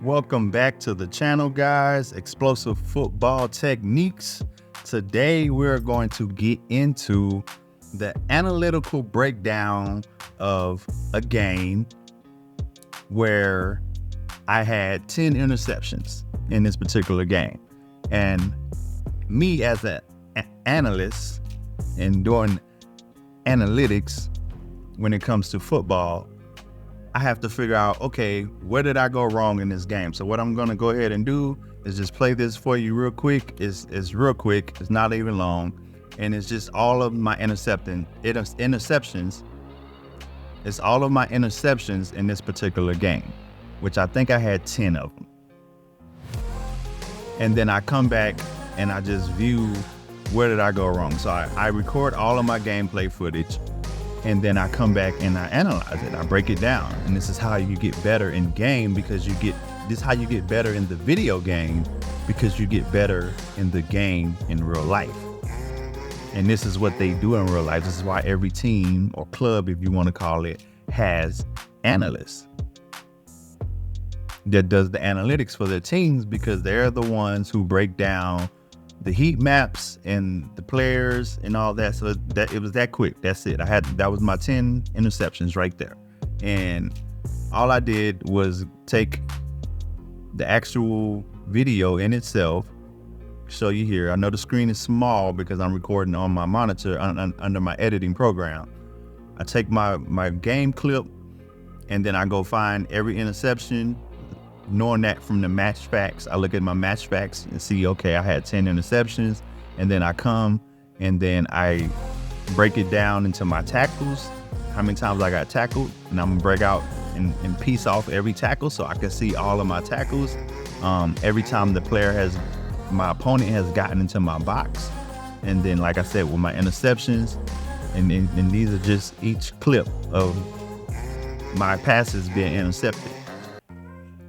Welcome back to the channel, guys. Explosive Football Techniques. Today, we're going to get into the analytical breakdown of a game where I had 10 interceptions in this particular game. And me as an analyst and doing analytics when it comes to football, I have to figure out, okay, where did I go wrong in this game? So what I'm going to go ahead and do is just play this for you real quick. It's real quick. It's not even long. And it's just all of my interceptions. It's all of my interceptions in this particular game, which I think I had 10 of them. And then I come back and I just view where did I go wrong. So I record all of my gameplay footage. And then I come back and I analyze it. I break it down. And this is how you get better in game this is how you get better in the video game because you get better in the game in real life. And this is what they do in real life. This is why every team or club, if you want to call it, has analysts that does the analytics for their teams because they're the ones who break down the heat maps and the players and all that. So that it was that quick. That's it. That was my 10 interceptions right there. And all I did was take the actual video in itself, show you here. I know the screen is small because I'm recording on my monitor under my editing program. I take my game clip and then I go find every interception. Knowing that from the match facts, I look at my match facts and see, okay, I had 10 interceptions. And then I come and then I break it down into my tackles, how many times I got tackled, and I'm gonna break out and piece off every tackle so I can see all of my tackles. Every time my opponent has gotten into my box. And then, like I said, with my interceptions, and these are just each clip of my passes being intercepted.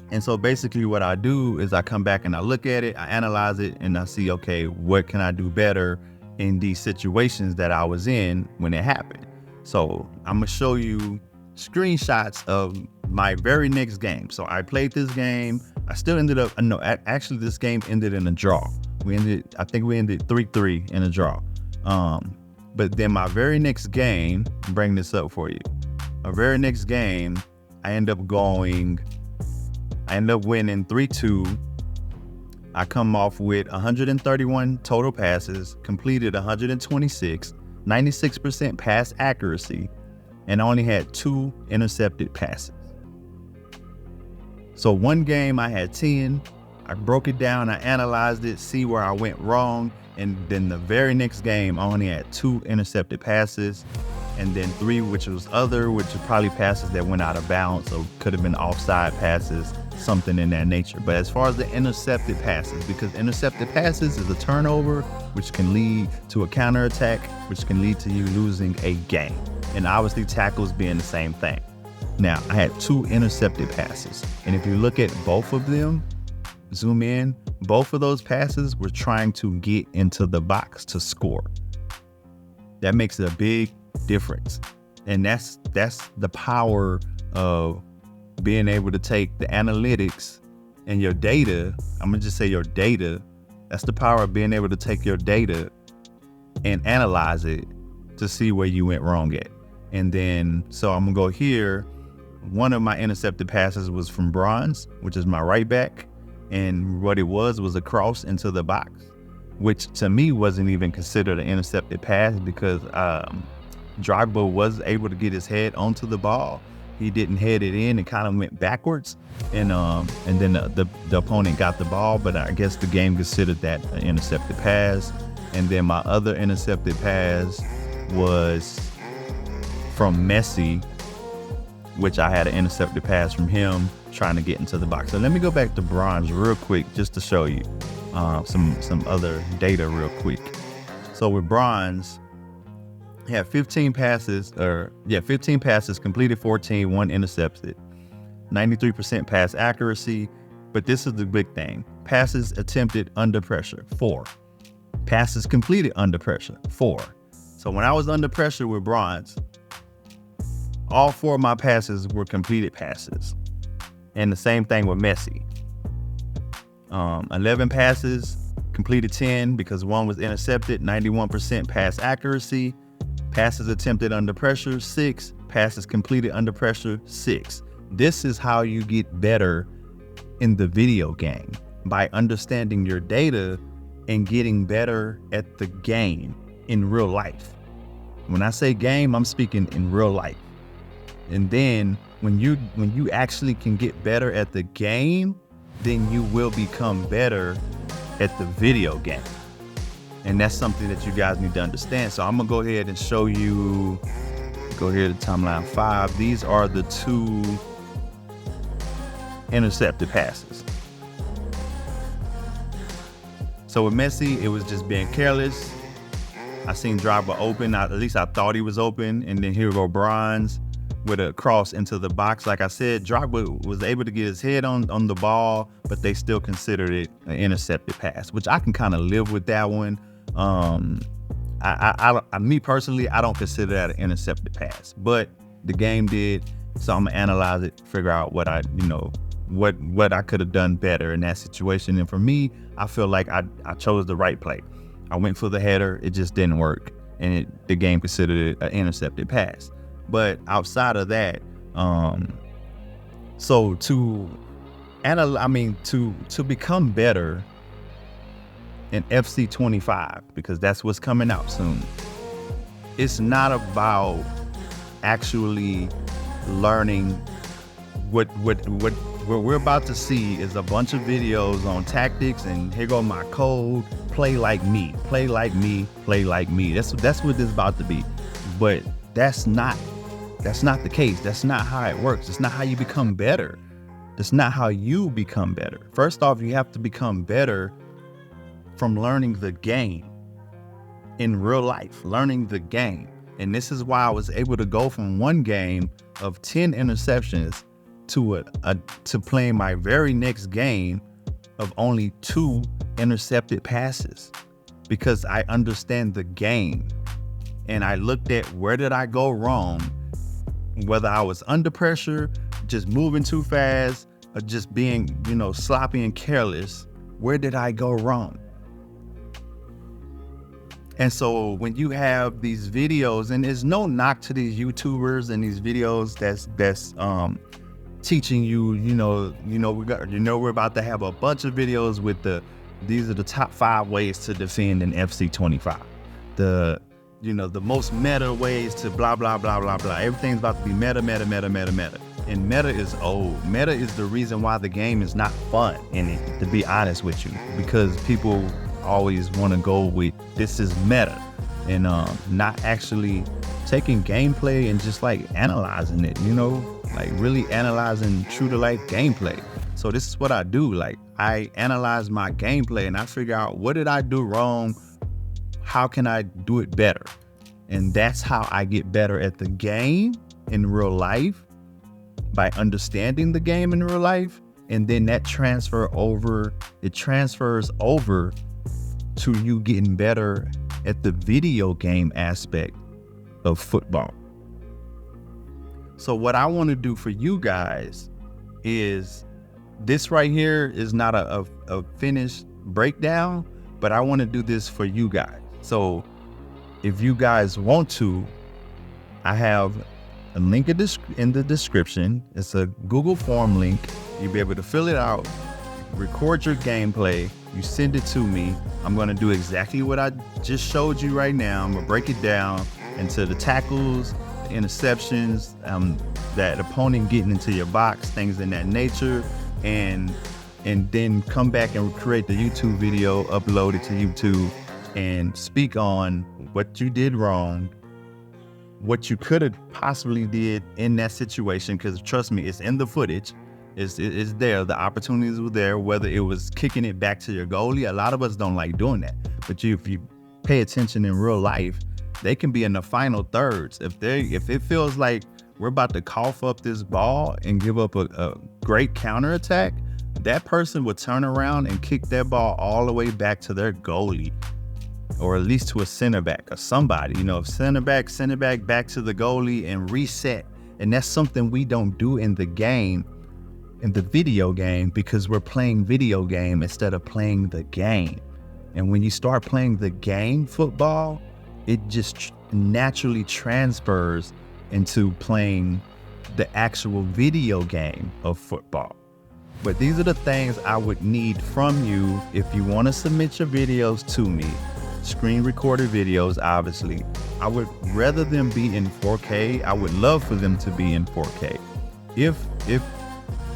And so basically what I do is I come back and I look at it, I analyze it, and I see, okay, what can I do better in these situations that I was in when it happened? So I'm gonna show you screenshots of my very next game. So I played this game. I still ended up, no, actually this game ended in a draw. I think we ended 3-3 in a draw. But then my very next game, bring this up for you. My very next game, I end up winning 3-2. I come off with 131 total passes, completed 126, 96% pass accuracy, and I only had 2 intercepted passes. So one game I had 10, I broke it down, I analyzed it, see where I went wrong, and then the very next game I only had 2 intercepted passes, and then 3 which are probably passes that went out of bounds, so could have been offside passes, something in that nature. But as far as the intercepted passes, because intercepted passes is a turnover, which can lead to a counterattack, which can lead to you losing a game. And obviously tackles being the same thing. Now, I had 2 intercepted passes. And if you look at both of them, zoom in, both of those passes were trying to get into the box to score. That makes a big difference. And that's the power of being able to take the analytics and your data. I'm gonna just say your data. That's the power of being able to take your data and analyze it to see where you went wrong at. And then, so I'm gonna go here. One of my intercepted passes was from Bronze, which is my right back. And what it was a cross into the box, which to me wasn't even considered an intercepted pass because Drogba was able to get his head onto the ball. He didn't head it in, it kind of went backwards. And then the opponent got the ball, but I guess the game considered that an intercepted pass. And then my other intercepted pass was from Messi, which I had an intercepted pass from him trying to get into the box. So let me go back to Bronze real quick just to show you some other data real quick. So with Bronze, I had 15 passes, completed 14, 1 intercepted, 93% pass accuracy. But this is the big thing. Passes attempted under pressure, 4. Passes completed under pressure, 4. So when I was under pressure with Bronze, all 4 of my passes were completed passes. And the same thing with Messi. 11 passes, completed 10 because one was intercepted, 91% pass accuracy. Passes attempted under pressure, 6. Passes completed under pressure, 6. This is how you get better in the video game, by understanding your data and getting better at the game in real life. When I say game, I'm speaking in real life. And then when you actually can get better at the game, then you will become better at the video game. And that's something that you guys need to understand. So I'm gonna go ahead and show you, go here to timeline 5. These are the 2 intercepted passes. So with Messi, it was just being careless. I seen Drogba open, at least I thought he was open, and then here go Bronze with a cross into the box. Like I said, Drogba was able to get his head on the ball, but they still considered it an intercepted pass, which I can kind of live with that one. Me personally, I don't consider that an intercepted pass, but the game did, so I'm gonna analyze it, figure out what I could have done better in that situation. And for me, I feel like I chose the right play. I went for the header, it just didn't work, and the game considered it an intercepted pass. But outside of that, so to become better in FC 25, because that's what's coming out soon, it's not about actually learning what we're about to see is a bunch of videos on tactics, and here go my code, play like me, play like me, play like me. That's what this is about to be. But that's not the case. That's not how it works. It's not how you become better. That's not how you become better. First off, you have to become better from learning the game in real life, learning the game. And this is why I was able to go from one game of 10 interceptions to playing my very next game of only 2 intercepted passes, because I understand the game. And I looked at where did I go wrong, whether I was under pressure, just moving too fast, or just being, sloppy and careless. Where did I go wrong? And so when you have these videos, and there's no knock to these YouTubers and these videos that's teaching you, we're about to have a bunch of videos with these are the top 5 ways to defend in FC 25. The most meta ways to blah, blah, blah, blah, blah. Everything's about to be meta. And meta is old. Meta is the reason why the game is not fun in it, to be honest with you, because people always want to go with this is meta and not actually taking gameplay and just like analyzing it, like really analyzing true to life gameplay. So this is what I do. Like, I analyze my gameplay and I figure out, what did I do wrong? How can I do it better? And that's how I get better at the game in real life, by understanding the game in real life. And then that transfers over to you getting better at the video game aspect of football. So what I want to do for you guys is, this right here is not a finished breakdown, but I want to do this for you guys. So if you guys want to, I have a link in the description. It's a Google form link. You'll be able to fill it out, record your gameplay, you send it to me. I'm going to do exactly what I just showed you right now. I'm going to break it down into the tackles, the interceptions, that opponent getting into your box, things in that nature, and then come back and create the YouTube video, upload it to YouTube, and speak on what you did wrong, what you could have possibly did in that situation, because trust me, it's in the footage. It's there. The opportunities were there, whether it was kicking it back to your goalie. A lot of us don't like doing that. But if you pay attention in real life, they can be in the final thirds. If it feels like we're about to cough up this ball and give up a great counterattack, that person would turn around and kick that ball all the way back to their goalie, or at least to a center back or somebody, center back back to the goalie and reset. And that's something we don't do in the game in the video game because we're playing video game instead of playing the game. And when you start playing the game football, it just naturally transfers into playing the actual video game of football. But these are the things I would need from you if you want to submit your videos to me. Screen recorded videos, obviously. I would rather them be in 4K. I would love for them to be in 4K. If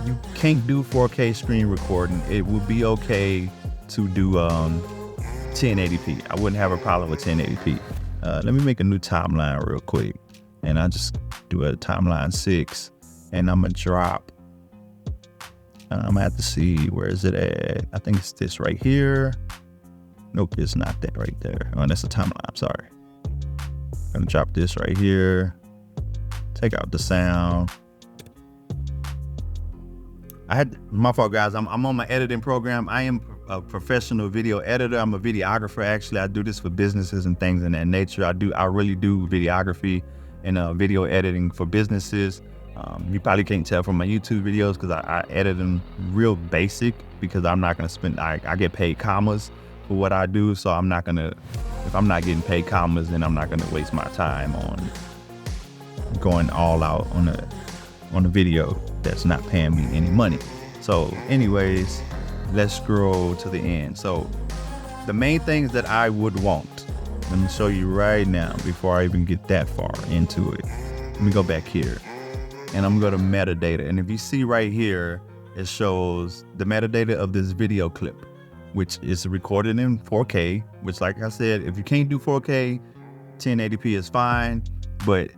you can't do 4K screen recording, it would be okay to do 1080p. I wouldn't have a problem with 1080p. Let me make a new timeline real quick. And I'll just do a timeline 6. And I'm going to drop. I'm going to have to see, where is it at? I think it's this right here. Nope, it's not that right there. Oh, that's a timeline. I'm sorry. I'm going to drop this right here. Take out the sound. My fault, guys. I'm on my editing program. I am a professional video editor. I'm a videographer. Actually, I do this for businesses and things in that nature. I really do videography and video editing for businesses. You probably can't tell from my YouTube videos because I edit them real basic because I'm not going to spend, I get paid commas for what I do. So I'm not going to, if I'm not getting paid commas, then I'm not going to waste my time on going all out on a video that's not paying me any money. So anyways, let's scroll to the end. So the main things that I would want, let me show you right now before I even get that far into it. Let me go back here and I'm going to metadata. And if you see right here, it shows the metadata of this video clip, which is recorded in 4K, which, like I said, if you can't do 4K, 1080p is fine, but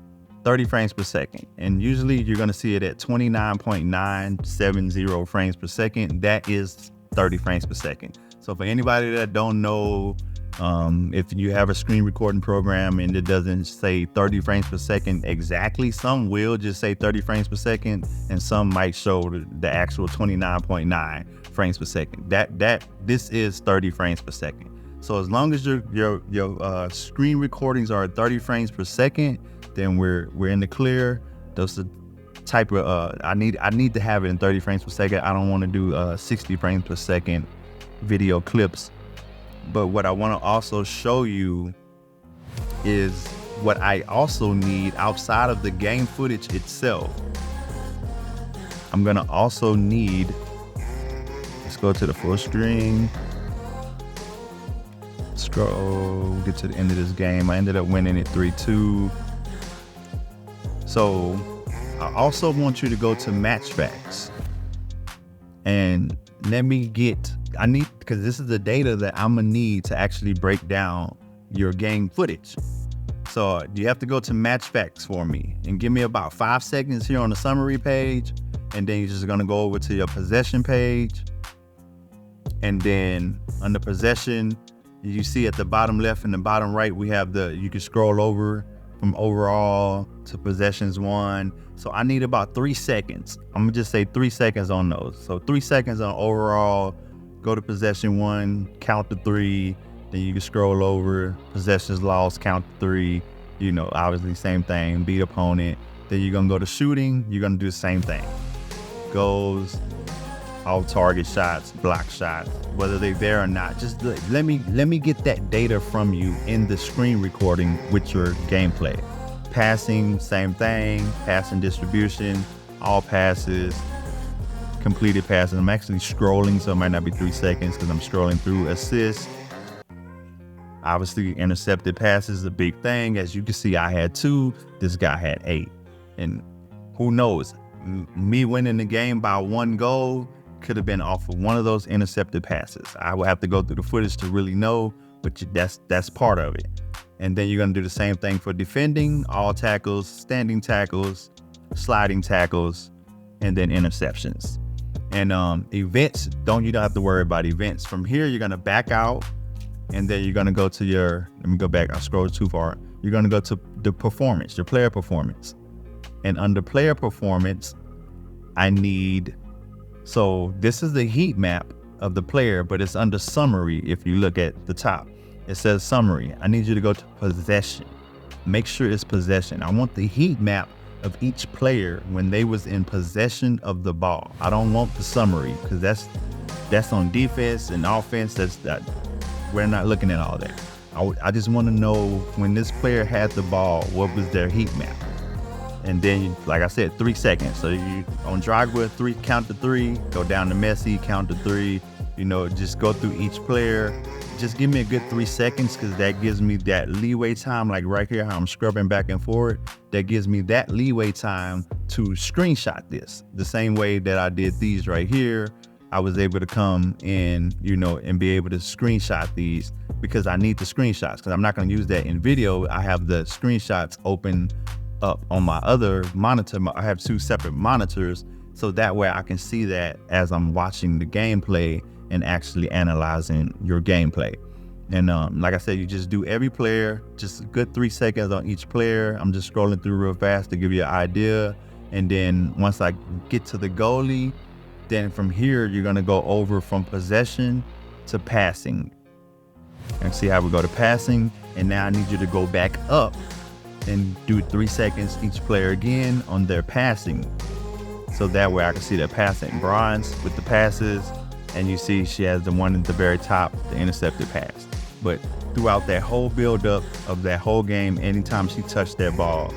30 frames per second. And usually you're going to see it at 29.970 frames per second. That is 30 frames per second. So for anybody that don't know, if you have a screen recording program and it doesn't say 30 frames per second exactly, some will just say 30 frames per second and some might show the actual 29.9 frames per second. This is 30 frames per second. So as long as your screen recordings are at 30 frames per second, then we're in the clear. Those are type of I need to have it in 30 frames per second. I don't want to do 60 frames per second video clips. But what I want to also show you is what I also need outside of the game footage itself. I'm gonna also need, let's go to the full screen, scroll, get to the end of this game. I ended up winning it 3-2. So I also want you to go to MatchFacts and let me get, because this is the data that I'm gonna need to actually break down your game footage. So you have to go to MatchFacts for me and give me about 5 seconds here on the summary page. And then you're just gonna go over to your possession page. And then under possession, you see at the bottom left and the bottom right, we have you can scroll over from overall to possessions 1. So I need about 3 seconds. I'm gonna just say 3 seconds on those. So 3 seconds on overall, go to possession 1, count to 3, then you can scroll over, possessions lost, count to 3, obviously same thing, beat opponent. Then you're gonna go to shooting, you're gonna do the same thing. Goals, all target shots, block shots, whether they're there or not. Just let me get that data from you in the screen recording with your gameplay. Passing, same thing, passing distribution, all passes, completed passes. I'm actually scrolling, so it might not be 3 seconds because I'm scrolling through assists. Obviously, intercepted passes is a big thing. As you can see, I had 2, this guy had 8. And who knows, me winning the game by 1 goal could have been off of one of those intercepted passes. I will have to go through the footage to really know, but that's part of it. And then you're gonna do the same thing for defending, all tackles, standing tackles, sliding tackles, and then interceptions. And events, you don't have to worry about events. From here, you're gonna back out, and then you're gonna go to let me go back, I scrolled too far. You're gonna go to the performance, your player performance. And under player performance, so this is the heat map of the player, but it's under summary. If you look at the top, it says summary. I need you to go to possession. Make sure it's possession. I want the heat map of each player when they was in possession of the ball. I don't want the summary because that's on defense and offense. We're not looking at all that. I just want to know when this player had the ball, what was their heat map? And then, like I said, 3 seconds. So you on Drogba, count to 3, go down to Messi, count to 3, just go through each player. Just give me a good 3 seconds because that gives me that leeway time, like right here, how I'm scrubbing back and forth. That gives me that leeway time to screenshot this. The same way that I did these right here, I was able to come in, and be able to screenshot these because I need the screenshots because I'm not going to use that in video. I have the screenshots open up on my other monitor. I have 2 separate monitors, so that way I can see that as I'm watching the gameplay and actually analyzing your gameplay. And like I said, you just do every player, just a good 3 seconds on each player. I'm just scrolling through real fast to give you an idea. And then once I get to the goalie, then from here, you're gonna go over from possession to passing. And see how we go to passing. And now I need you to go back up and do 3 seconds each player again on their passing. So that way I can see their passing. Bronze with the passes. And you see she has the one at the very top, the intercepted pass. But throughout that whole buildup of that whole game, anytime she touched that ball,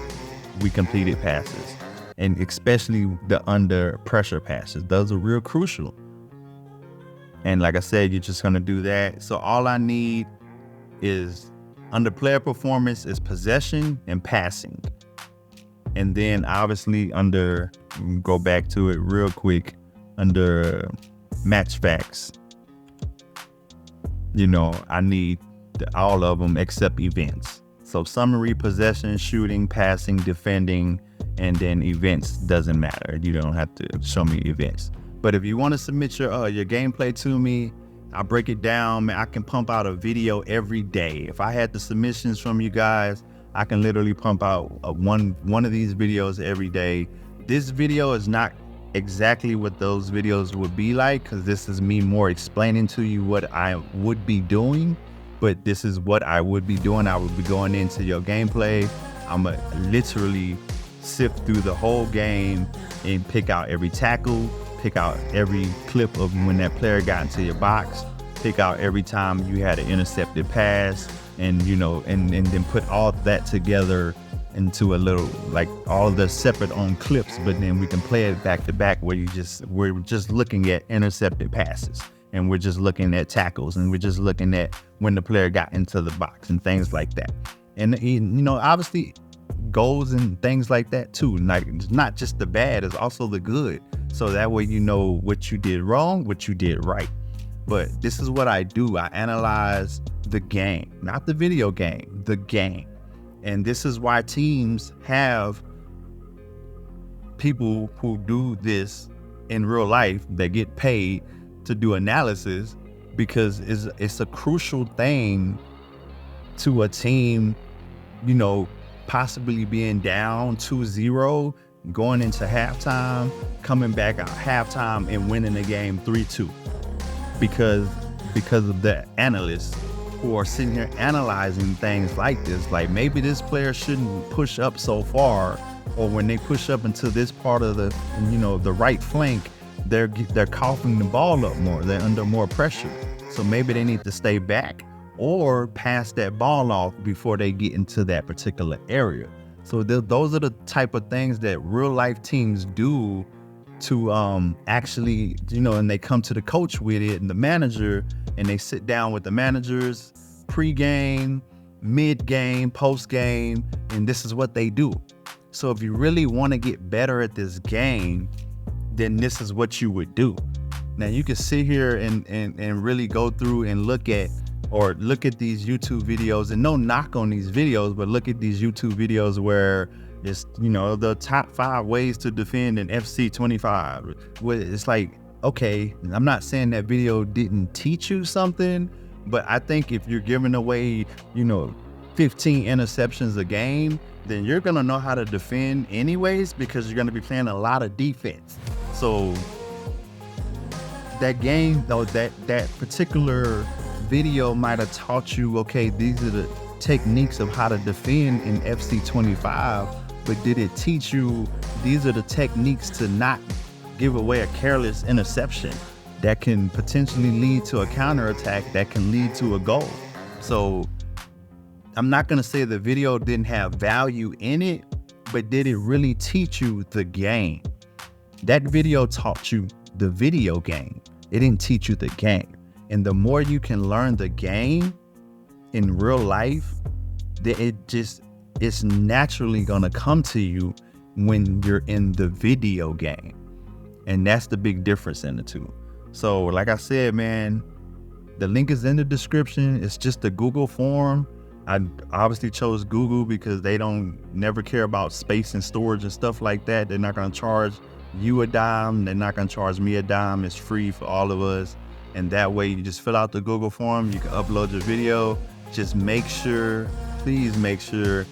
we completed passes. And especially the under pressure passes. Those are real crucial. And like I said, you're just gonna do that. So all I need is under player performance is possession and passing. And then obviously go back to it real quick, under match facts, I need all of them except events. So summary, possession, shooting, passing, defending, and then events doesn't matter. You don't have to show me events. But if you want to submit your gameplay to me, I'll break it down. Man, I can pump out a video every day. If I had the submissions from you guys, I can literally pump out one of these videos every day. This video is not exactly what those videos would be like because this is me more explaining to you what I would be doing, but this is what I would be doing. I would be going into your gameplay. I'm gonna literally sift through the whole game and pick out every tackle, pick out every clip of when that player got into your box, pick out every time you had an intercepted pass, and and then put all that together into a little, like all of the separate on clips, but then we can play it back to back where we're just looking at intercepted passes and we're just looking at tackles and we're just looking at when the player got into the box and things like that. And obviously goals and things like that too. Like it's not just the bad, it's also the good. So that way you know what you did wrong, what you did right. But this is what I do. I analyze the game, not the video game, the game. And this is why teams have people who do this in real life that get paid to do analysis, because it's a crucial thing to a team, possibly being down 2-0, going into halftime, coming back out halftime and winning the game 3-2 because of the analysts who are sitting here analyzing things like this. Like maybe this player shouldn't push up so far, or when they push up into this part of the right flank, they're coughing the ball up more. They're under more pressure. So maybe they need to stay back or pass that ball off before they get into that particular area. So those are the type of things that real life teams do to actually, and they come to the coach with it and the manager, and they sit down with the managers pre-game, mid-game, post-game, and this is what they do. So if you really want to get better at this game, then this is what you would do. Now you can sit here and really go through and look at these YouTube videos, and no knock on these videos, but look at these YouTube videos where it's, the top 5 ways to defend an FC 25. It's like, okay, I'm not saying that video didn't teach you something, but I think if you're giving away, 15 interceptions a game, then you're gonna know how to defend anyways, because you're gonna be playing a lot of defense. So that game, though, that particular video might have taught you, okay, these are the techniques of how to defend in FC 25, but did it teach you these are the techniques to not give away a careless interception that can potentially lead to a counterattack that can lead to a goal? So I'm not going to say the video didn't have value in it, but did it really teach you the game? That video taught you the video game. It didn't teach you the game. And the more you can learn the game in real life, it's naturally going to come to you when you're in the video game. And that's the big difference in the two. So like I said, man, the link is in the description. It's just a Google form. I obviously chose Google because they never care about space and storage and stuff like that. They're not going to charge you a dime. They're not going to charge me a dime. It's free for all of us. And that way you just fill out the Google form. You can upload your video. Just please make sure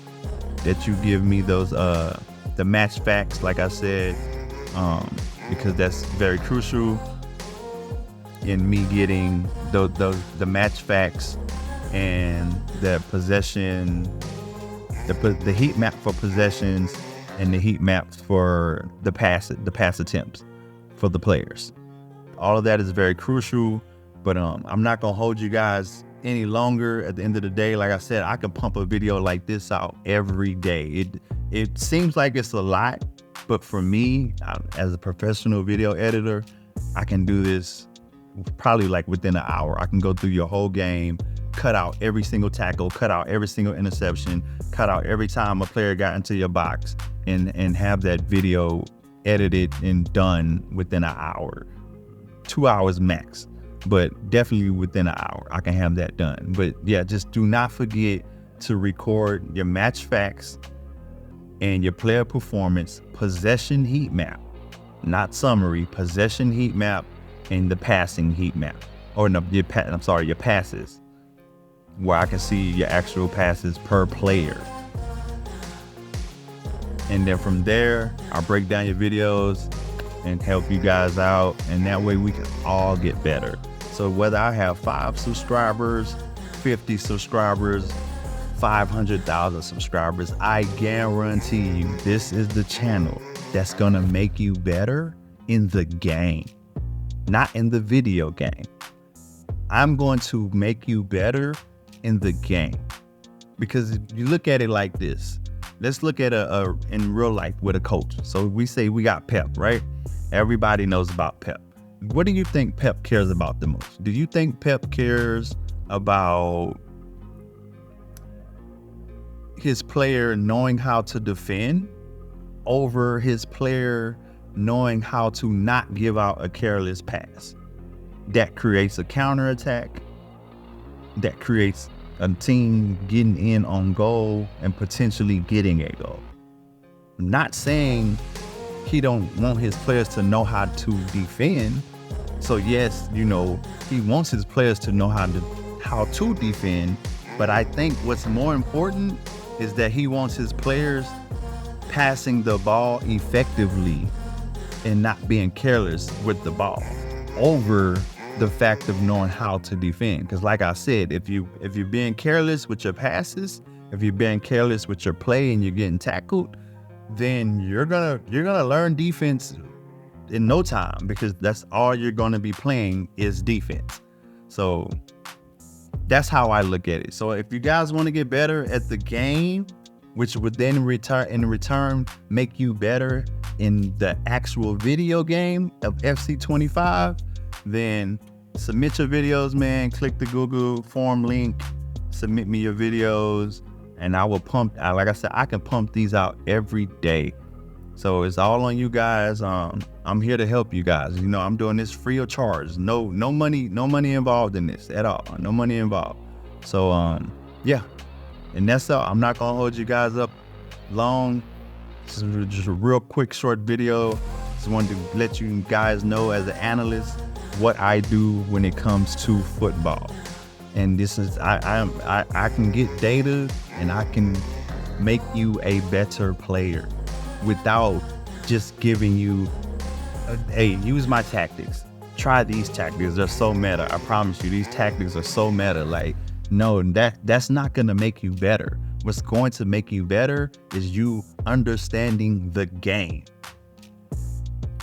that you give me those, the match facts, like I said, because that's very crucial in me getting the match facts and the possession, the heat map for possessions and the heat maps for the pass attempts for the players. All of that is very crucial, but I'm not gonna hold you guys any longer. At the end of the day, like I said, I can pump a video like this out every day. It seems like it's a lot, but for me, as a professional video editor, I can do this probably like within an hour. I can go through your whole game, cut out every single tackle, cut out every single interception, cut out every time a player got into your box, and have that video edited and done within an hour. 2 hours max, but definitely within an hour, I can have that done. But yeah, just do not forget to record your match facts and your player performance possession heat map, not summary, possession heat map and the passing heat map. Or no, your passes, where I can see your actual passes per player. And then from there, I'll break down your videos and help you guys out. And that way we can all get better. So whether I have 5 subscribers, 50 subscribers, 500,000 subscribers, I guarantee you this is the channel that's gonna make you better in the game, not in the video game. I'm going to make you better in the game. Because if you look at it like this, let's look at in real life with a coach. So we say we got Pep, right? Everybody knows about Pep. What do you think Pep cares about the most? Do you think Pep cares about his player knowing how to defend over his player knowing how to not give out a careless pass? That creates a counterattack, that creates a team getting in on goal and potentially getting a goal. I'm not saying he don't want his players to know how to defend. So yes, he wants his players to know how to defend, but I think what's more important is that he wants his players passing the ball effectively and not being careless with the ball over the fact of knowing how to defend. Because like I said, if you're being careless with your passes, if you're being careless with your play and you're getting tackled, then you're gonna learn defense in no time, because that's all you're gonna be playing is defense. So that's how I look at it. So if you guys want to get better at the game, which would then in return make you better in the actual video game of FC25, then submit your videos, man. Click the Google form link, submit me your videos, and I will pump. Like I said, I can pump these out every day. So it's all on you guys. I'm here to help you guys. I'm doing this free of charge. No money involved in this at all. No money involved. So yeah, and that's all. I'm not gonna hold you guys up long. This is just a real quick, short video. Just wanted to let you guys know, as an analyst, what I do when it comes to football. And this is I can get data and I can make you a better player without just giving you, hey, use my tactics. Try these tactics. They're so meta. I promise you, these tactics are so meta. Like, no, that's not gonna make you better. What's going to make you better is you understanding the game.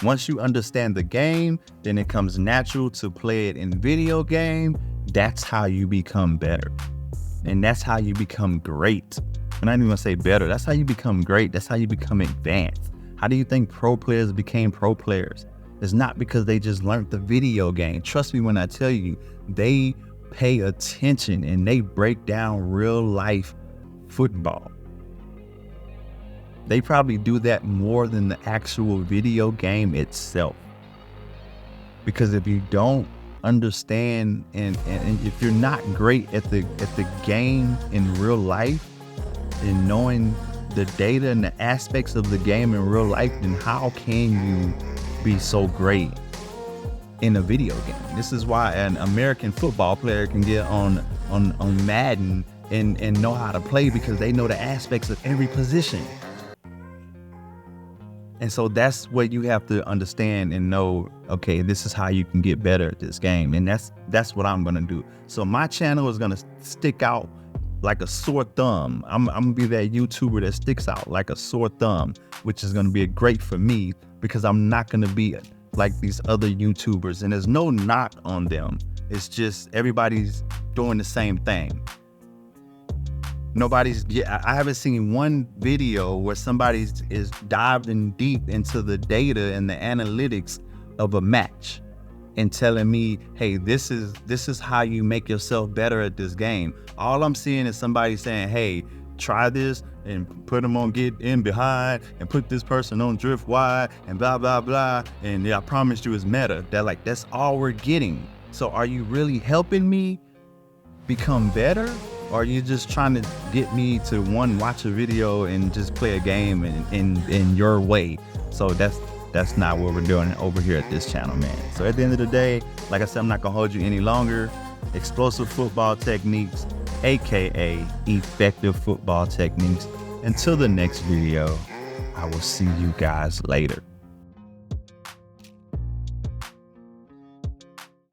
Once you understand the game, then it comes natural to play it in video game. That's how you become better. And that's how you become great. I'm not even gonna say better. That's how you become great. That's how you become advanced. How do you think pro players became pro players? It's not because they just learned the video game. Trust me when I tell you, they pay attention and they break down real life football. They probably do that more than the actual video game itself. Because if you don't understand and if you're not great at the game in real life and knowing the data and the aspects of the game in real life, then how can you be so great in a video game? This is why an American football player can get on Madden and know how to play, because they know the aspects of every position. And so that's what you have to understand and know, okay, this is how you can get better at this game. And that's what I'm gonna do. So my channel is gonna stick out like a sore thumb. I'm gonna be that YouTuber that sticks out like a sore thumb, which is gonna be great for me because I'm not gonna be like these other YouTubers. And there's no knock on them. It's just everybody's doing the same thing. I haven't seen one video where somebody is dived in deep into the data and the analytics of a match and telling me, hey, this is how you make yourself better at this game. All I'm seeing is somebody saying, hey, try this and put them on get in behind and put this person on drift wide and blah, blah, blah. And I promise you it's meta. That's all we're getting. So are you really helping me become better? Or are you just trying to get me to watch a video and just play a game in your way? So that's not what we're doing over here at this channel, man. So at the end of the day, like I said, I'm not gonna hold you any longer. Explosive football techniques, AKA effective football techniques. Until the next video, I will see you guys later.